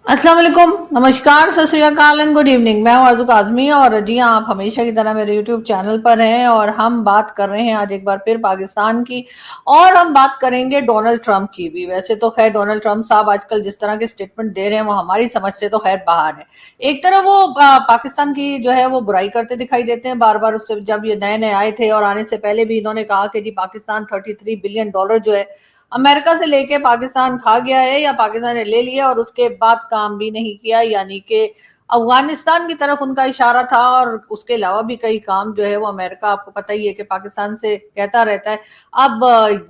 अस्सलाम वालेकुम, नमस्कार, सत श्री अकाल एंड गुड इवनिंग। मैं हूं आरज़ू काज़मी और जी हाँ, आप हमेशा की तरह मेरे यूट्यूब चैनल पर हैं और हम बात कर रहे हैं आज एक बार फिर पाकिस्तान की। और हम बात करेंगे डोनाल्ड ट्रंप की भी। वैसे तो खैर डोनाल्ड ट्रंप साहब आजकल जिस तरह के स्टेटमेंट दे रहे हैं वो हमारी समझ से तो खैर बाहर है। एक तरफ वो पाकिस्तान की जो है वो बुराई करते दिखाई देते हैं बार बार। उससे जब ये नए नए आए थे और आने से पहले भी इन्होंने कहा कि जी पाकिस्तान $33 बिलियन जो है अमेरिका से लेके पाकिस्तान खा गया है या पाकिस्तान ने ले लिया और उसके बाद काम भी नहीं किया, यानी कि अफगानिस्तान की तरफ उनका इशारा था और उसके अलावा भी कई काम जो है वो अमेरिका, आपको पता ही है कि पाकिस्तान से कहता रहता है। अब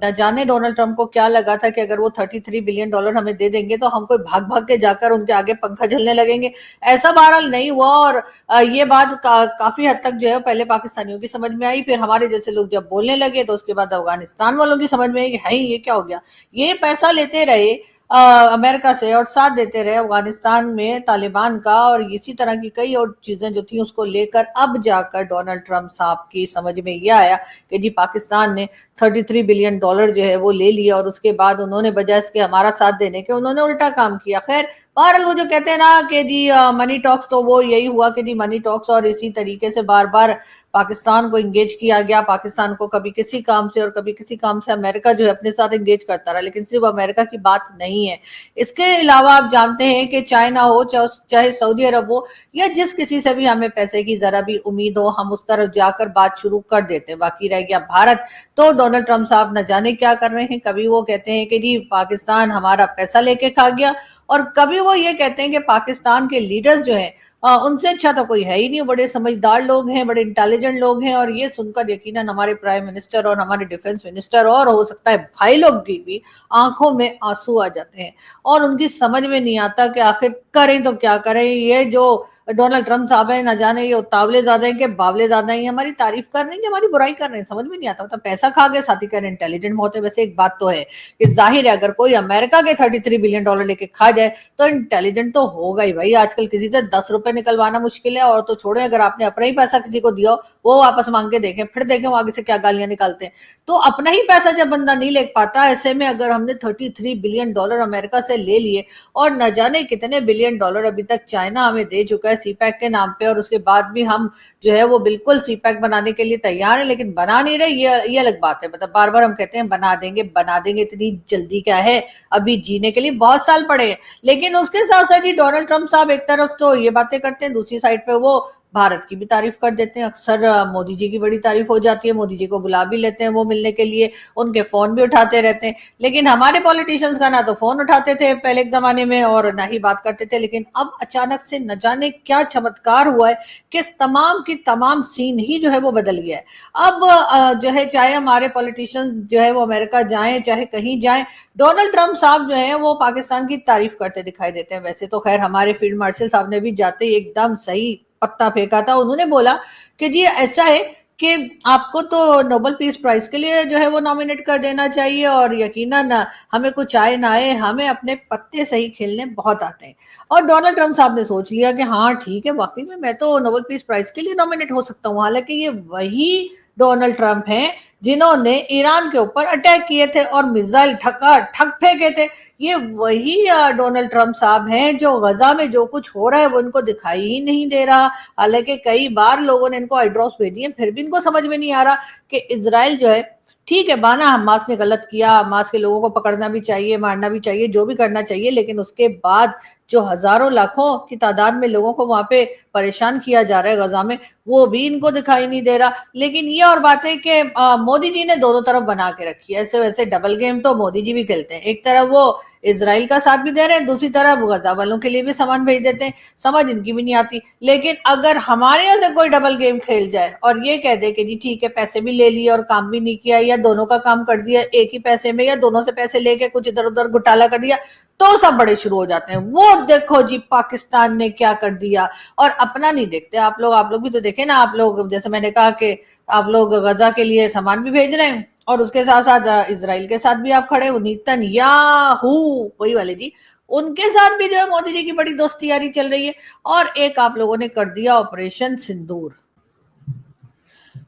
न जाने डोनाल्ड ट्रंप को क्या लगा था कि अगर वो $33 बिलियन हमें दे देंगे तो हम कोई भाग भाग के जाकर उनके आगे पंखा झलने लगेंगे। ऐसा बहरहाल नहीं हुआ और ये बात काफी हद तक जो है पहले पाकिस्तानियों की समझ में आई, फिर हमारे जैसे लोग जब बोलने लगे तो उसके बाद अफगानिस्तान वालों की समझ में आई कि है ये क्या हो गया। ये पैसा लेते रहे अमेरिका से और साथ देते रहे अफगानिस्तान में तालिबान का, और इसी तरह की कई और चीजें जो थी उसको लेकर अब जाकर डोनाल्ड ट्रंप साहब की समझ में यह आया कि जी पाकिस्तान ने $33 बिलियन जो है वो ले लिया और उसके बाद उन्होंने बजाय इसके हमारा साथ देने के उन्होंने उल्टा काम किया। खैर बहरहाल वो जो कहते हैं ना कि जी मनी टॉक्स, तो वो यही हुआ कि जी मनी टॉक्स, और इसी तरीके से बार बार पाकिस्तान को इंगेज किया गया। पाकिस्तान को कभी किसी काम से और कभी किसी काम से अमेरिका जो है अपने साथ इंगेज करता रहा, लेकिन सिर्फ अमेरिका की बात नहीं है। इसके अलावा आप जानते हैं कि चाइना हो चाहे सऊदी अरब हो या जिस किसी से भी हमें पैसे की जरा भी उम्मीद हो, हम उस तरफ जाकर बात शुरू कर देते हैं। बाकी रह गया भारत, तो डोनाल्ड ट्रंप साहब न जाने क्या कर रहे हैं। कभी वो कहते हैं कि जी पाकिस्तान हमारा पैसा लेके खा गया, और कभी वो ये कहते हैं कि पाकिस्तान के लीडर्स जो हैं उनसे अच्छा तो कोई है ही नहीं, बड़े समझदार लोग हैं, बड़े इंटेलिजेंट लोग हैं। और ये सुनकर यकीनन हमारे प्राइम मिनिस्टर और हमारे डिफेंस मिनिस्टर और हो सकता है भाई लोग की भी आंखों में आंसू आ जाते हैं और उनकी समझ में नहीं आता कि आखिर करें तो क्या करें। ये जो डोनाल्ड ट्रंप साहब है, न जाने ये उतावले ज्यादा हैं कि बावले ज्यादा हैं, हमारी तारीफ कर रहे हैं कि हमारी बुराई कर रहे हैं, समझ में नहीं आता। मतलब पैसा खा गए, साथ ही कह रहे इंटेलिजेंट बहुत है। वैसे एक बात तो है कि जाहिर है अगर कोई अमेरिका के $33 बिलियन लेके खा जाए तो इंटेलिजेंट तो होगा ही भाई। आजकल किसी से 10 रुपए निकलवाना मुश्किल है, और तो छोड़े अगर आपने अपना ही पैसा किसी को दिया हो वो वापस मांग के देखें, फिर देखें वो आगे से क्या गालियां निकालते हैं। तो अपना ही पैसा जब बंदा नहीं ले पाता, ऐसे में अगर हमने $33 बिलियन अमेरिका से ले लिए और न जाने कितने $1 बिलियन अभी तक चाइना हमें दे चुका है सीपैक के नाम पे, और उसके बाद भी हम जो है वो बिल्कुल सीपैक बनाने के लिए तैयार है लेकिन बना नहीं रहे, ये अलग बात है। मतलब बार बार हम कहते हैं बना देंगे बना देंगे, इतनी जल्दी क्या है, अभी जीने के लिए बहुत साल पड़े हैं। लेकिन उसके साथ साथ ही डोनाल्ड ट्रंप साहब एक तरफ तो ये बातें करते हैं, दूसरी साइड पे वो भारत की भी तारीफ कर देते हैं। अक्सर मोदी जी की बड़ी तारीफ हो जाती है, मोदी जी को बुला भी लेते हैं वो मिलने के लिए, उनके फोन भी उठाते रहते हैं। लेकिन हमारे पॉलिटिशियंस का ना तो फोन उठाते थे पहले के जमाने में और ना ही बात करते थे, लेकिन अब अचानक से न जाने क्या चमत्कार हुआ है कि तमाम की तमाम सीन ही जो है वो बदल गया है। अब जो है चाहे हमारे पॉलिटिशियंस जो है वो अमेरिका जाएं चाहे कहीं जाएं, डोनाल्ड ट्रंप साहब जो है वो पाकिस्तान की तारीफ करते दिखाई देते हैं। वैसे तो खैर हमारे फील्ड मार्शल साहब ने भी जाते ही एकदम सही पत्ता फेंका था। उन्होंने बोला कि जी ऐसा है कि आपको तो नोबेल पीस प्राइज के लिए जो है वो नॉमिनेट कर देना चाहिए, और यकीनन हमें कुछ आए ना आए, हमें अपने पत्ते सही खेलने बहुत आते हैं। और डोनाल्ड ट्रंप साहब ने सोच लिया कि हाँ ठीक है, वाकई में मैं तो नोबेल पीस प्राइज के लिए नॉमिनेट हो सकता हूँ। हालांकि ये वही डोनाल्ड ट्रंप हैं जिन्होंने ईरान के ऊपर अटैक किए थे और मिसाइल ठका ठक फेंके थे। ये वही डोनाल्ड ट्रंप साहब हैं जो गजा में जो कुछ हो रहा है वो इनको दिखाई ही नहीं दे रहा। हालांकि कई बार लोगों ने इनको आई ड्रॉप्स भेजी हैं, फिर भी इनको समझ में नहीं आ रहा कि इजराइल जो है, ठीक है माना हमास ने गलत किया, हमास के लोगों को पकड़ना भी चाहिए, मारना भी चाहिए, जो भी करना चाहिए, लेकिन उसके बाद जो हजारों लाखों की तादाद में लोगों को वहां पे परेशान किया जा रहा है गजा में, वो भी इनको दिखाई नहीं दे रहा। लेकिन ये और बात है कि मोदी जी ने दोनों तरफ बना के रखी है। ऐसे वैसे डबल गेम तो मोदी जी भी खेलते हैं, एक तरफ वो इजराइल का साथ भी दे रहे हैं, दूसरी तरफ गजा वालों के लिए भी सामान भेज देते हैं। समझ इनकी भी नहीं आती। लेकिन अगर हमारे यहाँ से कोई डबल गेम खेल जाए और ये कह दे कि जी ठीक है पैसे भी ले लिए और काम भी नहीं किया, या दोनों का काम कर दिया एक ही पैसे में, या दोनों से पैसे लेके कुछ इधर उधर घोटाला कर दिया, तो सब बड़े शुरू हो जाते हैं। वो देखो जी पाकिस्तान ने क्या कर दिया, और अपना नहीं देखते। आप लोग भी तो देखे ना, आप लोग जैसे मैंने कहा कि आप लोग गजा के लिए सामान भी भेज रहे हैं और उसके साथ साथ इसराइल के साथ भी आप खड़े हो। नेतन्याहू वही वाले जी, उनके साथ भी जो है मोदी जी की बड़ी दोस्ती यारी चल रही है। और एक आप लोगों ने कर दिया ऑपरेशन सिंदूर।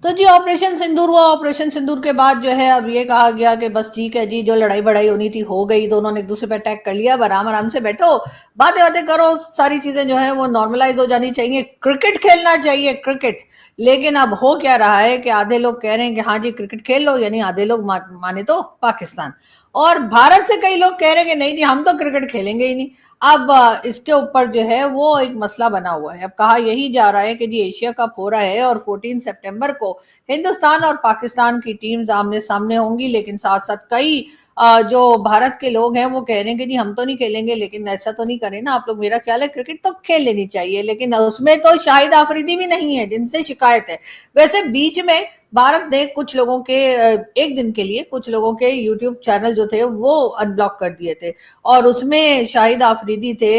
तो जी ऑपरेशन सिंदूर हुआ। ऑपरेशन सिंदूर के बाद जो है अब ये कहा गया कि बस ठीक है जी, जो लड़ाई बड़ाई होनी थी हो गई, दोनों ने एक दूसरे पे अटैक कर लिया, अब आराम आराम से बैठो, बातें बातें करो, सारी चीजें जो है वो नॉर्मलाइज हो जानी चाहिए, क्रिकेट खेलना चाहिए क्रिकेट। लेकिन अब हो क्या रहा है कि आधे लोग कह रहे हैं कि हाँ जी क्रिकेट खेल लो, यानी आधे लोग माने तो पाकिस्तान, और भारत से कई लोग कह रहे हैं कि नहीं नहीं हम तो क्रिकेट खेलेंगे ही नहीं। अब इसके ऊपर जो है वो एक मसला बना हुआ है। अब कहा यही जा रहा है कि जी एशिया कप हो रहा है और 14 सितंबर को हिंदुस्तान और पाकिस्तान की टीम्स आमने सामने होंगी, लेकिन साथ साथ कई जो भारत के लोग हैं वो कह रहे हैं कि जी हम तो नहीं खेलेंगे, लेकिन ऐसा तो नहीं करें ना आप लोग, मेरा ख्याल है क्रिकेट तो खेल लेनी चाहिए, लेकिन उसमें तो शाहिद आफरीदी भी नहीं है जिनसे शिकायत है। वैसे बीच में भारत ने कुछ लोगों के एक दिन के लिए कुछ लोगों के यूट्यूब चैनल जो थे वो अनब्लॉक कर दिए थे, और उसमें शाहिद आफरीदी थे,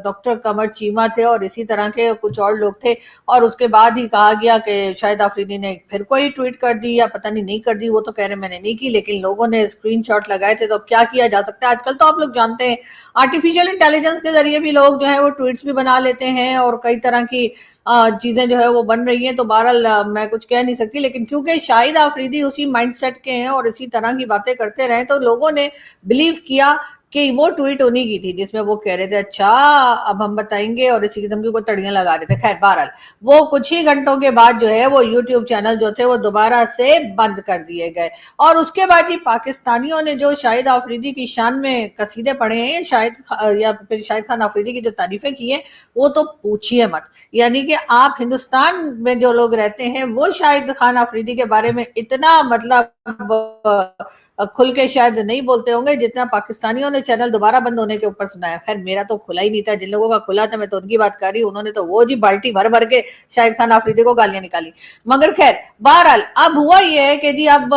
डॉक्टर कमर चीमा थे, और इसी तरह के कुछ और लोग थे। और उसके बाद ही कहा गया कि शाहिद आफरीदी ने फिर कोई ट्वीट कर दी या पता नहीं कर दी, वो तो कह रहे मैंने नहीं की, लेकिन लोगों ने स्क्रीनशॉट लगाए थे। तो अब क्या किया जा सकता है, आजकल तो आप लोग जानते हैं आर्टिफिशियल इंटेलिजेंस के जरिए भी लोग जो है वो ट्वीट्स भी बना लेते हैं, और कई तरह की चीजें जो है वो बन रही हैं। तो बहरहाल मैं कुछ कह नहीं सकती, लेकिन क्योंकि शाहिद आफरीदी उसी माइंडसेट के हैं और इसी तरह की बातें करते रहे, तो लोगों ने बिलीव किया कि वो ट्वीट उन्हीं की थी जिसमें वो कह रहे थे अच्छा अब हम बताएंगे, और इसी किस्म की वो तड़ियां लगा रहे थे। खैर बहरहाल वो कुछ ही घंटों के बाद जो है वो यूट्यूब चैनल जो थे वो दोबारा से बंद कर दिए गए। और उसके बाद ही पाकिस्तानियों ने जो शाहिद आफरीदी की शान में कसीदे पढ़े हैं, शाहिद या फिर शाहिद खान आफरीदी की जो तारीफें की हैं, वो तो पूछिए मत। यानी कि आप हिंदुस्तान में जो लोग रहते हैं वो शाहिद खान आफरीदी के बारे में इतना मतलब खुल के शायद नहीं बोलते होंगे जितना पाकिस्तानियों ने चैनल दोबारा बंद होने के ऊपर सुनाया। खैर मेरा तो खुला ही नहीं था, जिन लोगों का खुला था मैं तो उनकी बात कर रही हूँ, उन्होंने तो वो जी बाल्टी भर भर के शाहिद खान आफरीदी को गालियां निकाली। मगर खैर बहरहाल अब हुआ ये है कि जी अब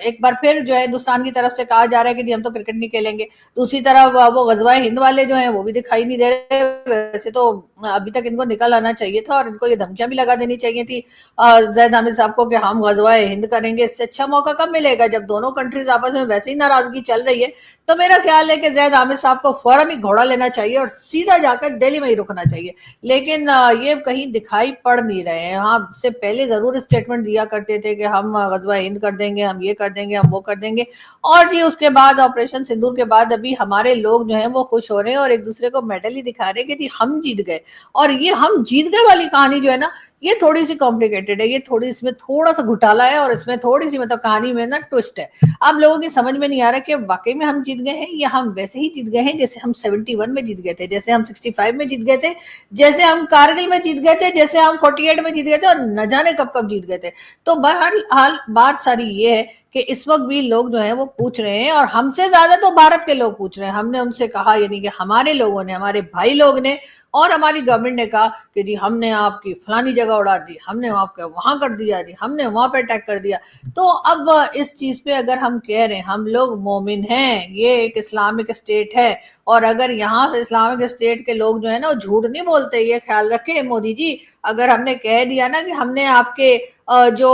एक बार फिर जो है हिंदुस्तान की तरफ से कहा जा रहा है कि जी हम तो क्रिकेट नहीं खेलेंगे। दूसरी तरफ वो गजवाए हिंद वाले जो है वो भी दिखाई नहीं दे रहे। वैसे तो अभी तक इनको निकल आना चाहिए था और इनको ये धमकियां भी लगा देनी चाहिए थी जैद हामिद साहब को कि हम गजवाए हिंद करेंगे। इससे अच्छा मौका कब मिलेगा जब दोनों कंट्रीज आपस में वैसे ही नाराजगी चल रही है। तो मेरा ख्याल है कि जैद हामिद साहब को फौरन ही घोड़ा लेना चाहिए और सीधा जाकर दिल्ली में ही रुकना चाहिए। लेकिन ये कहीं दिखाई पड़ नहीं रहे हैं। हाँ इससे पहले जरूर स्टेटमेंट दिया करते थे कि हम गजवा हिंद कर देंगे, हम ये कर देंगे, हम वो कर देंगे। और जी उसके बाद ऑपरेशन सिंदूर के बाद अभी हमारे लोग जो है वो खुश हो रहे हैं और एक दूसरे को मेडल ही दिखा रहे हैं कि जी हम जीत गए। और ये हम जीत गए वाली कहानी जो है ना, ये थोड़ी सी कॉम्प्लिकेटेड है, ये थोड़ी इसमें थोड़ा सा घोटाला है और इसमें थोड़ी सी मतलब कहानी में ना ट्विस्ट है। आप लोगों की समझ में नहीं आ रहा कि वाकई में हम जीत गए हैं या हम वैसे ही जीत गए हैं जैसे हम 71 में जीत गए थे, जैसे हम 65 में जीत गए थे, जैसे हम कारगिल में जीत गए थे, जैसे हम 48 में जीत गए थे और न जाने कब कब जीत गए थे। तो बहरहाल बात सारी ये है कि इस वक्त भी लोग जो है वो पूछ रहे हैं, और हमसे ज्यादा तो भारत के लोग पूछ रहे हैं। हमने उनसे कहा, यानी कि हमारे लोगों ने, हमारे भाई लोग ने और हमारी गवर्नमेंट ने कहा कि जी हमने आपकी फलानी जगह उड़ा दी, हमने आपका वहां कर दिया, जी हमने वहां पे अटैक कर दिया। तो अब इस चीज पे अगर हम कह रहे हैं हम लोग मोमिन हैं, ये एक इस्लामिक स्टेट है, और अगर यहाँ से इस्लामिक स्टेट के लोग जो है ना वो झूठ नहीं बोलते, ये ख्याल रखे मोदी जी। अगर हमने कह दिया ना कि हमने आपके जो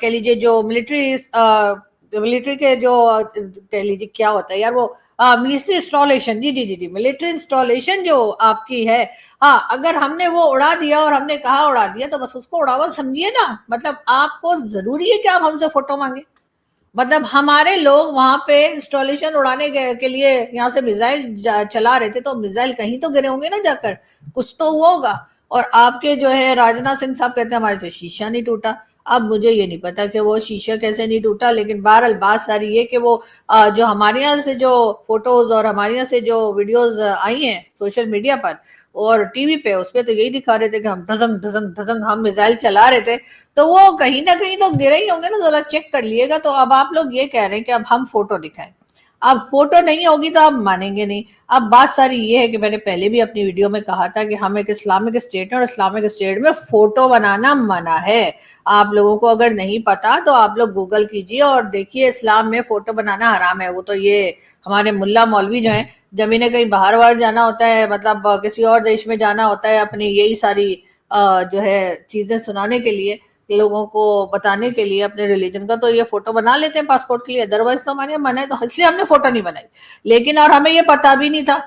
कह लीजिए जो मिलिट्री के जो कह लीजिए क्या होता है यार वो मिलिट्री इंस्टॉलेशन, जी जी जी जी मिलिट्री इंस्टॉलेशन जो आपकी है, हाँ अगर हमने वो उड़ा दिया और हमने कहा उड़ा दिया तो बस उसको उड़ावा समझिए ना। मतलब आपको जरूरी है कि आप हमसे फोटो मांगे? मतलब हमारे लोग वहां पे इंस्टॉलेशन उड़ाने के लिए यहाँ से मिसाइल चला रहे थे, तो मिसाइल कहीं तो गिरे होंगे ना जाकर, कुछ तो हुआ होगा। और आपके जो है राजनाथ सिंह साहब कहते हैं हमारे से शीशा नहीं टूटा। अब मुझे ये नहीं पता कि वो शीशा कैसे नहीं टूटा, लेकिन बहरहाल बात सारी ये कि वो जो हमारे यहाँ से जो फोटोज और हमारे यहाँ से जो वीडियोस आई हैं सोशल मीडिया पर और टीवी पे, उसपे तो यही दिखा रहे थे कि हम धजंग धजंग धजंग हम मिसाइल चला रहे थे। तो वो कहीं ना कहीं तो गिरे ही होंगे ना, जरा चेक कर लिएगा। तो अब आप लोग ये कह रहे हैं कि अब हम फोटो दिखाएं, अब फोटो नहीं होगी तो आप मानेंगे नहीं। अब बात सारी ये है कि मैंने पहले भी अपनी वीडियो में कहा था कि हम एक इस्लामिक स्टेट है और इस्लामिक स्टेट में फोटो बनाना मना है। आप लोगों को अगर नहीं पता तो आप लोग गूगल कीजिए और देखिए इस्लाम में फोटो बनाना हराम है। वो तो ये हमारे मुल्ला मौलवी जो है जब इन्हें कहीं बाहर बाहर जाना होता है, मतलब किसी और देश में जाना होता है अपनी यही सारी जो है चीजें सुनाने के लिए, लोगों को बताने के लिए अपने रिलीजन का, तो ये फोटो बना लेते हैं पासपोर्ट के लिए। अदरवाइज तो हमारे मना है, तो इसलिए हमने फोटो नहीं बनाई। लेकिन और हमें ये पता भी नहीं था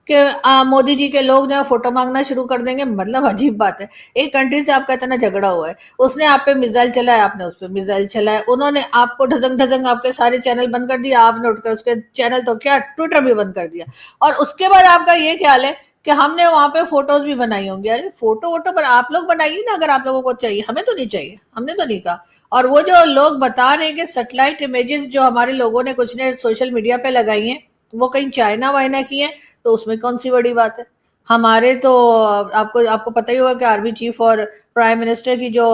कि मोदी जी के लोग जो है फोटो मांगना शुरू कर देंगे। मतलब अजीब बात है, एक कंट्री से आपका इतना झगड़ा हुआ है, उसने आप पे मिसाइल चलाया, आपने उस पे मिसाइल चलाया, उन्होंने आपको ढजंग ढजंग आपके सारे चैनल बंद कर दिया, आपने उठकर उसके चैनल तो क्या ट्विटर भी बंद कर दिया, और उसके बाद आपका ये ख्याल है कि हमने वहां पे फोटोज भी बनाई होंगी। अरे फोटो वोटो पर आप लोग बनाइए ना, अगर आप लोगों को चाहिए, हमें तो नहीं चाहिए, हमने तो नहीं कहा। और वो जो लोग बता रहे हैं कि सैटेलाइट इमेजेस जो हमारे लोगों ने कुछ ने सोशल मीडिया पे लगाई हैं वो कहीं चाइना वाइना की है, तो उसमें कौन सी बड़ी बात है। हमारे तो आपको आपको पता ही होगा कि आर्मी चीफ और प्राइम मिनिस्टर की जो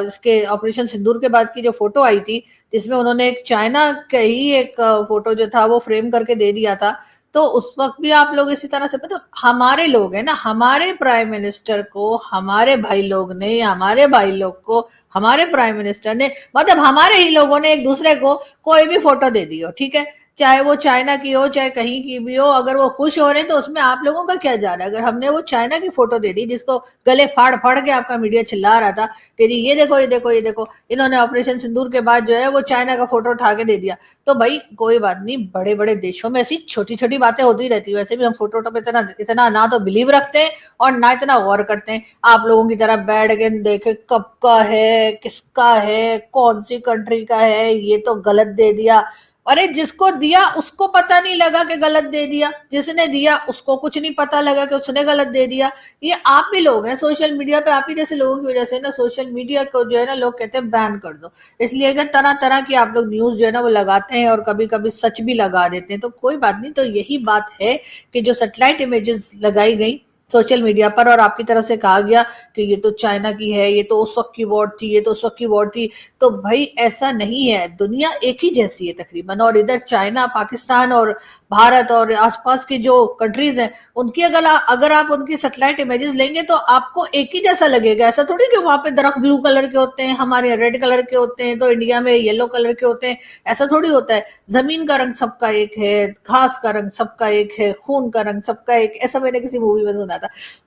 इसके ऑपरेशन सिंदूर के बाद की जो फोटो आई थी, जिसमें उन्होंने एक चाइना का ही एक फोटो जो था वो फ्रेम करके दे दिया था, तो उस वक्त भी आप लोग इसी तरह से, मतलब हमारे लोग हैं ना, हमारे प्राइम मिनिस्टर को हमारे भाई लोग ने, या हमारे भाई लोग को हमारे प्राइम मिनिस्टर ने, मतलब हमारे ही लोगों ने एक दूसरे को कोई भी फोटो दे दी हो, ठीक है, चाहे वो चाइना की हो चाहे कहीं की भी हो, अगर वो खुश हो रहे हैं तो उसमें आप लोगों का क्या जा रहा है। अगर हमने वो चाइना की फोटो दे दी जिसको गले फाड़ फाड़ के आपका मीडिया चिल्ला रहा था कि जी ये देखो ये देखो ये देखो, इन्होंने ऑपरेशन सिंदूर के बाद जो है वो चाइना का फोटो उठा के दे दिया, तो भाई कोई बात नहीं, बड़े बड़े देशों में ऐसी छोटी छोटी बातें होती रहती है। वैसे भी हम फोटो पे इतना इतना ना तो बिलीव रखते हैं और ना इतना गौर करते हैं। आप लोगों की तरह बैठ के देखे कब का है, किसका है, कौन सी कंट्री का है, ये तो गलत दे दिया। अरे जिसको दिया उसको पता नहीं लगा कि गलत दे दिया, जिसने दिया उसको कुछ नहीं पता लगा कि उसने गलत दे दिया। ये आप भी लोग हैं सोशल मीडिया पे, आप ही जैसे लोगों की वजह से ना सोशल मीडिया को जो है ना लोग कहते हैं बैन कर दो, इसलिए कि तरह तरह की आप लोग न्यूज जो है ना वो लगाते हैं और कभी कभी सच भी लगा देते हैं। तो कोई बात नहीं, तो यही बात है कि जो सैटेलाइट इमेजेस लगाई गई सोशल मीडिया पर और आपकी तरफ से कहा गया कि ये तो चाइना की है, ये तो उस वक्त की वॉर थी, ये तो उस वक्त की वॉर थी, तो भाई ऐसा नहीं है, दुनिया एक ही जैसी है तकरीबन। और इधर चाइना, पाकिस्तान और भारत और आसपास की जो कंट्रीज हैं उनकी अगर आप उनकी सैटेलाइट इमेजेस लेंगे तो आपको एक ही जैसा लगेगा। ऐसा थोड़ी कि वहां पे दरख्त ब्लू कलर के होते हैं, हमारे रेड कलर के होते हैं, तो इंडिया में येलो कलर के होते हैं, ऐसा थोड़ी होता है। जमीन का रंग सबका एक है, घास का रंग सबका एक है, खून का रंग सबका एक, ऐसा मैंने किसी मूवी में सुना था।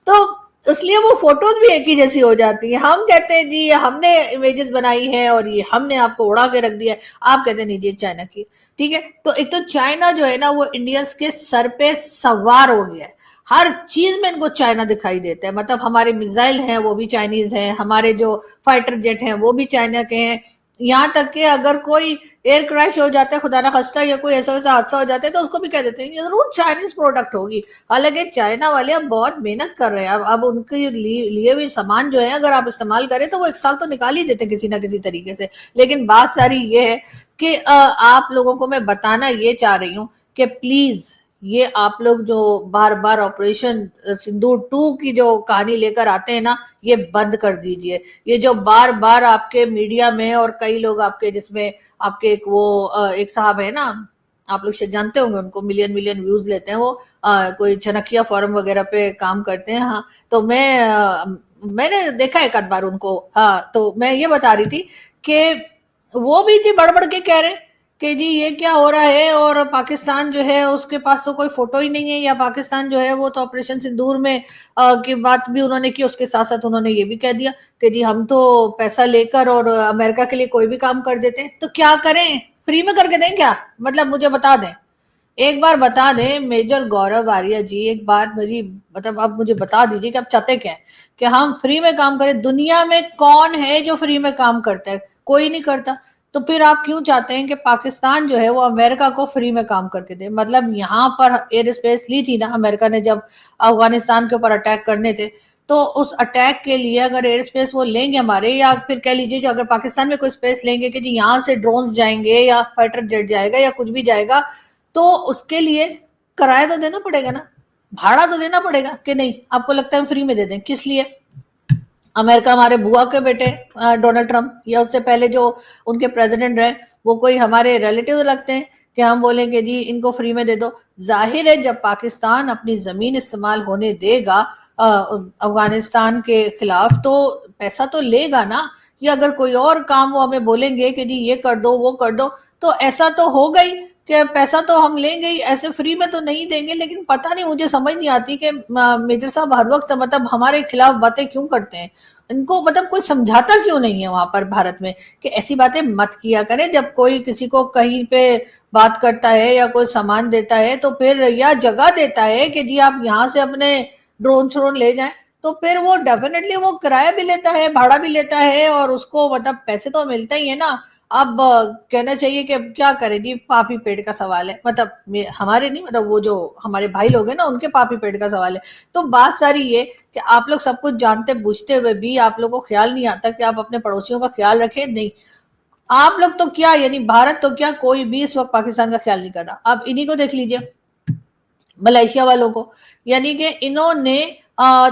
तो इसलिए वो फोटोज भी एक ही जैसी हो जाती है। हम कहते हैं जी ये हमने इमेजेस बनाई है और ये हमने आपको उड़ा के रख दिया है, आप कहते हैं नहीं जी चाइना की। ठीक है, तो एक तो चाइना जो है ना वो इंडियंस के सर पे सवार हो गया है, हर चीज में इनको चाइना दिखाई देता है। मतलब हमारे मिसाइल हैं वो भी चाइनीज हैं, हमारे जो फाइटर जेट हैं वो भी चाइना के हैं, यहाँ तक कि अगर कोई एयर क्रैश हो जाता है खुदा ना खास्ता, या कोई ऐसा वैसा हादसा हो जाता है तो उसको भी कह देते हैं ये जरूर चाइनीज प्रोडक्ट होगी। हालांकि चाइना वाले अब बहुत मेहनत कर रहे हैं, अब उनके लिए हुए सामान जो है अगर आप इस्तेमाल करें तो वो एक साल तो निकाल ही देते हैं किसी ना किसी तरीके से। लेकिन बात सारी ये है कि आप लोगों को मैं बताना ये चाह रही हूँ कि प्लीज ये आप लोग जो बार बार ऑपरेशन सिंदूर 2 की जो कहानी लेकर आते हैं ना, ये बंद कर दीजिए। ये जो बार बार आपके मीडिया में और कई लोग आपके, जिसमें आपके एक वो एक साहब है ना, आप लोग शायद जानते होंगे उनको, मिलियन मिलियन व्यूज लेते हैं वो, कोई चनकिया फोरम वगैरह पे काम करते हैं। हाँ, तो मैंने देखा एक आध बार उनको। हाँ, तो मैं ये बता रही थी कि वो भी जी बढ़ बढ़ के कह रहे हैं कि जी ये क्या हो रहा है, और पाकिस्तान जो है उसके पास तो कोई फोटो ही नहीं है, या पाकिस्तान जो है वो तो ऑपरेशन सिंदूर में की बात भी उन्होंने की, उसके साथ साथ उन्होंने ये भी कह दिया कि जी हम तो पैसा लेकर और अमेरिका के लिए कोई भी काम कर देते हैं। तो क्या करें, फ्री में करके दें क्या? मतलब मुझे बता दें, एक बार बता दें मेजर गौरव आर्या जी, एक बार मेरी मतलब आप मुझे बता दीजिए कि आप चाहते क्या है, कि हम फ्री में काम करें? दुनिया में कौन है जो फ्री में काम करता है? कोई नहीं करता। तो फिर आप क्यों चाहते हैं कि पाकिस्तान जो है वो अमेरिका को फ्री में काम करके दे? मतलब यहाँ पर एयर स्पेस ली थी ना अमेरिका ने जब अफगानिस्तान के ऊपर अटैक करने थे, तो उस अटैक के लिए अगर एयर स्पेस वो लेंगे हमारे, या फिर कह लीजिए जो अगर पाकिस्तान में कोई स्पेस लेंगे कि जी यहाँ से ड्रोन जाएंगे या फाइटर जेट जाएगा या कुछ भी जाएगा, तो उसके लिए किराया तो देना पड़ेगा ना, भाड़ा तो देना पड़ेगा कि नहीं? आपको लगता है फ्री में दे दें? किस लिए? अमेरिका हमारे बुआ के बेटे डोनाल्ड ट्रंप, या उससे पहले जो उनके प्रेसिडेंट रहे वो कोई हमारे रिलेटिव लगते हैं कि हम बोलेंगे जी इनको फ्री में दे दो? जाहिर है जब पाकिस्तान अपनी जमीन इस्तेमाल होने देगा अफगानिस्तान के खिलाफ तो पैसा तो लेगा ना। या अगर कोई और काम वो हमें बोलेंगे कि जी ये कर दो वो कर दो, तो ऐसा तो होगा ही। कि पैसा तो हम लेंगे ही, ऐसे फ्री में तो नहीं देंगे, लेकिन पता नहीं, मुझे समझ नहीं आती कि मेजर साहब हर वक्त मतलब हमारे खिलाफ बातें क्यों करते हैं। इनको मतलब कोई समझाता क्यों नहीं है वहां पर भारत में कि ऐसी बातें मत किया करें। जब कोई किसी को कहीं पे बात करता है या कोई सामान देता है तो फिर, या जगह देता है कि जी आप यहाँ से अपने ड्रोन श्रोन ले जाएं, तो फिर वो डेफिनेटली वो किराया भी लेता है, भाड़ा भी लेता है, और उसको मतलब पैसे तो मिलता ही है ना। अब कहना चाहिए कि अब क्या करें जी, पाप ही पेट का सवाल है, मतलब हमारे नहीं, मतलब वो जो हमारे भाई लोग हैं ना, उनके पाप ही पेट का सवाल है। तो बात सारी ये कि आप लोग सब कुछ जानते बूझते हुए भी आप लोगों को ख्याल नहीं आता कि आप अपने पड़ोसियों का ख्याल रखें। नहीं, आप लोग तो क्या, यानी भारत तो क्या, कोई भी इस वक्त पाकिस्तान का ख्याल नहीं कर रहा। आप इन्हीं को देख लीजिए, मलेशिया वालों को, यानी कि इन्होंने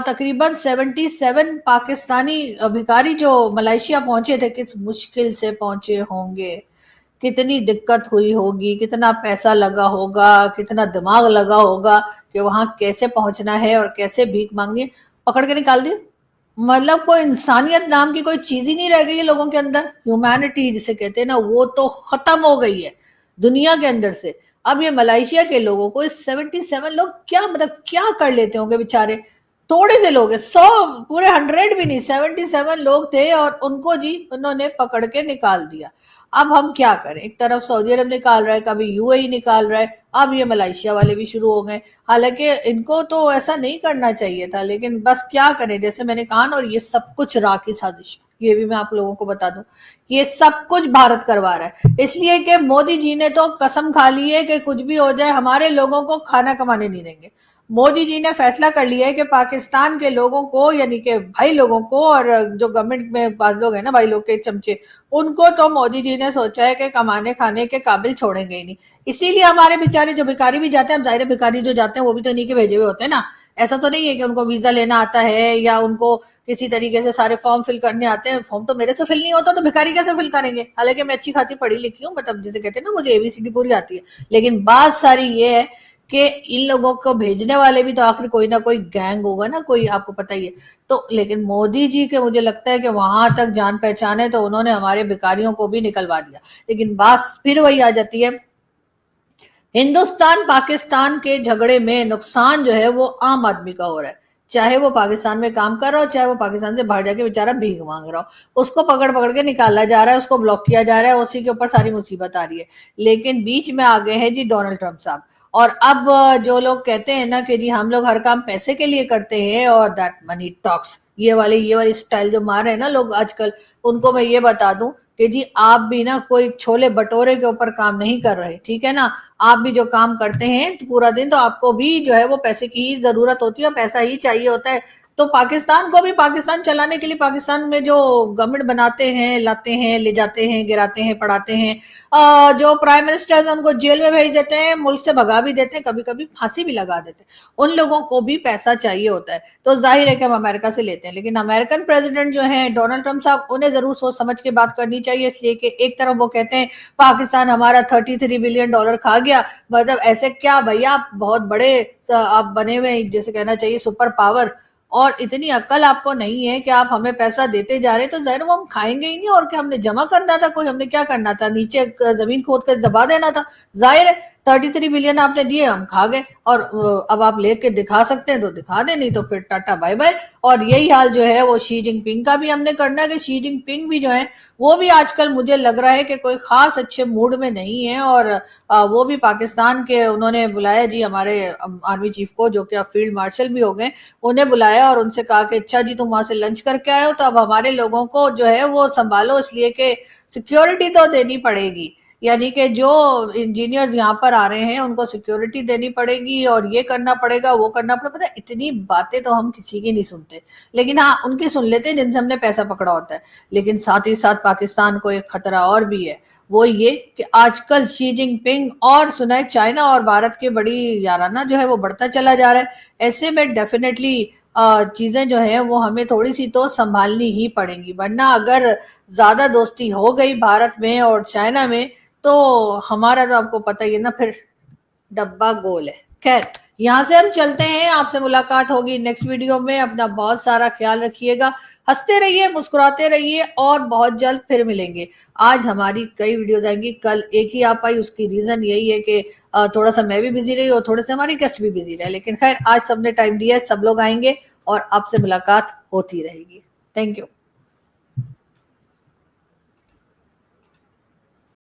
तकरीबन 77 पाकिस्तानी भिखारी जो मलेशिया पहुंचे थे, किस मुश्किल से पहुंचे होंगे, कितनी दिक्कत हुई होगी, कितना पैसा लगा होगा, कितना दिमाग लगा होगा कि वहां कैसे पहुंचना है और कैसे भीख मांगनी है, पकड़ के निकाल दिए। मतलब कोई इंसानियत नाम की कोई चीज ही नहीं रह गई है लोगों के अंदर। ह्यूमैनिटी जिसे कहते हैं ना, वो तो खत्म हो गई है दुनिया के अंदर से। अब ये मलेशिया के लोगों को 77 लोग क्या मतलब क्या कर लेते होंगे बेचारे। थोड़े से लोग हैं, 100 पूरे 100 भी नहीं, 77 लोग थे और उनको जी उन्होंने पकड़ के निकाल दिया। अब हम क्या करें, एक तरफ सऊदी अरब निकाल रहा है, कभी यूएई निकाल रहा है, अब ये मलेशिया वाले भी शुरू हो गए। हालांकि इनको तो ऐसा नहीं करना चाहिए था, लेकिन बस क्या करें, जैसे मैंने कहा ना, और ये सब कुछ रा की साजिश, ये भी मैं आप लोगों को बता दूं, ये सब कुछ भारत करवा रहा है, इसलिए कि मोदी जी ने तो कसम खा ली है कि कुछ भी हो जाए हमारे लोगों को खाना कमाने नहीं देंगे। मोदी जी ने फैसला कर लिया है कि पाकिस्तान के लोगों को, यानी कि भाई लोगों को, और जो गवर्नमेंट में बात लोग हैं ना, भाई लोग के चमचे, उनको तो मोदी जी ने सोचा है कि कमाने खाने के काबिल छोड़ेंगे ही नहीं। इसीलिए हमारे बेचारे जो भिखारी भी जाते हैं, अब जाहिर भिखारी जो जाते हैं वो भी तो इन्हीं के भेजे हुए होते हैं ना। ऐसा तो नहीं है कि उनको वीजा लेना आता है या उनको किसी तरीके से सारे फॉर्म फिल करने आते हैं। फॉर्म तो मेरे से फिल नहीं होता तो भिखारी कैसे फिल करेंगे। हालांकि मैं अच्छी खासी पढ़ी लिखी हूँ, मतलब जिसे कहते हैं ना, मुझे एबीसीडी पूरी आती है, लेकिन बात सारी ये है कि इन लोगों को भेजने वाले भी तो आखिर कोई ना कोई गैंग होगा ना, कोई, आपको पता ही है। तो लेकिन मोदी जी के मुझे लगता है कि वहां तक जान पहचान है, तो उन्होंने हमारे भिखारियों को भी निकलवा दिया। लेकिन बात फिर वही आ जाती है, हिंदुस्तान पाकिस्तान के झगड़े में नुकसान जो है वो आम आदमी का हो रहा है। चाहे वो पाकिस्तान में काम कर रहा हो, चाहे वो पाकिस्तान से बाहर जाके बेचारा भीख मांग रहा हो, उसको पकड़ पकड़ के निकाला जा रहा है, उसको ब्लॉक किया जा रहा है, उसी के ऊपर सारी मुसीबत आ रही है। लेकिन बीच में आ गए हैं जी डोनाल्ड ट्रंप साहब। और अब जो लोग कहते हैं ना कि जी हम लोग हर काम पैसे के लिए करते हैं और दैट मनी टॉक्स, ये वाली स्टाइल जो मार रहे हैं ना लोग आजकल, उनको मैं ये बता दूं कि जी आप भी ना कोई छोले भटोरे के ऊपर काम नहीं कर रहे, ठीक है ना। आप भी जो काम करते हैं तो पूरा दिन, तो आपको भी जो है वो पैसे की ही जरूरत होती है, पैसा ही चाहिए होता है। तो पाकिस्तान को भी, पाकिस्तान चलाने के लिए, पाकिस्तान में जो गवर्नमेंट बनाते हैं, लाते हैं, ले जाते हैं, गिराते हैं, पढ़ाते हैं, जो प्राइम मिनिस्टर उनको जेल में भेज देते हैं, मुल्क से भगा भी देते हैं, कभी कभी फांसी भी लगा देते हैं, उन लोगों को भी पैसा चाहिए होता है। तो जाहिर है कि हम अमेरिका से लेते हैं, लेकिन अमेरिकन प्रेसिडेंट जो है डोनाल्ड ट्रंप साहब, उन्हें जरूर सोच समझ के बात करनी चाहिए, इसलिए कि एक तरफ वो कहते हैं पाकिस्तान हमारा $33 बिलियन खा गया, मतलब ऐसे क्या भैया, आप बहुत बड़े आप बने हुए, जैसे कहना चाहिए सुपर पावर, और इतनी अक्ल आपको नहीं है कि आप हमें पैसा देते जा रहे, तो जाहिर वो हम खाएंगे ही नहीं। और क्या हमने जमा करना था, कोई हमने क्या करना था, नीचे जमीन खोद कर दबा देना था। जाहिर है 33 बिलियन आपने दिए, हम खा गए, और अब आप लेके दिखा सकते हैं तो दिखा दे, नहीं तो फिर टाटा बाय बाय। और यही हाल जो है वो शी जिनपिंग का भी हमने करना है कि शी जिनपिंग भी जो है वो भी आजकल मुझे लग रहा है कि कोई खास अच्छे मूड में नहीं है। और वो भी पाकिस्तान के, उन्होंने बुलाया जी हमारे आर्मी चीफ को, जो कि अब फील्ड मार्शल भी हो गए, उन्हें बुलाया और उनसे कहा कि अच्छा जी तुम वहां से लंच करके आए हो, तो अब हमारे लोगों को जो है वो संभालो, इसलिए कि सिक्योरिटी तो देनी पड़ेगी। यानी कि जो इंजीनियर्स यहाँ पर आ रहे हैं उनको सिक्योरिटी देनी पड़ेगी, और ये करना पड़ेगा, वो करना पड़ेगा। पता है, इतनी बातें तो हम किसी की नहीं सुनते, लेकिन हाँ उनकी सुन लेते हैं जिनसे हमने पैसा पकड़ा होता है। लेकिन साथ ही साथ पाकिस्तान को एक खतरा और भी है, वो ये कि आजकल शी जिनपिंग और सुना है चाइना और भारत के बड़ी याराना जो है वो बढ़ता चला जा रहा है। ऐसे में डेफिनेटली चीजें जो है वो हमें थोड़ी सी तो संभालनी ही पड़ेंगी, वरना अगर ज्यादा दोस्ती हो गई भारत में और चाइना में, तो हमारा तो आपको पता ही है ना, फिर डब्बा गोल है। खैर, यहाँ से हम चलते हैं, आपसे मुलाकात होगी नेक्स्ट वीडियो में। अपना बहुत सारा ख्याल रखिएगा, हंसते रहिए, मुस्कुराते रहिए और बहुत जल्द फिर मिलेंगे। आज हमारी कई वीडियोज आएंगी, कल एक ही आ पाई, उसकी रीजन यही है कि थोड़ा सा मैं भी बिजी रही और थोड़े से हमारी गेस्ट भी बिजी रहे, लेकिन खैर आज सबने टाइम दिया है, सब लोग आएंगे और आपसे मुलाकात होती रहेगी। Thank you.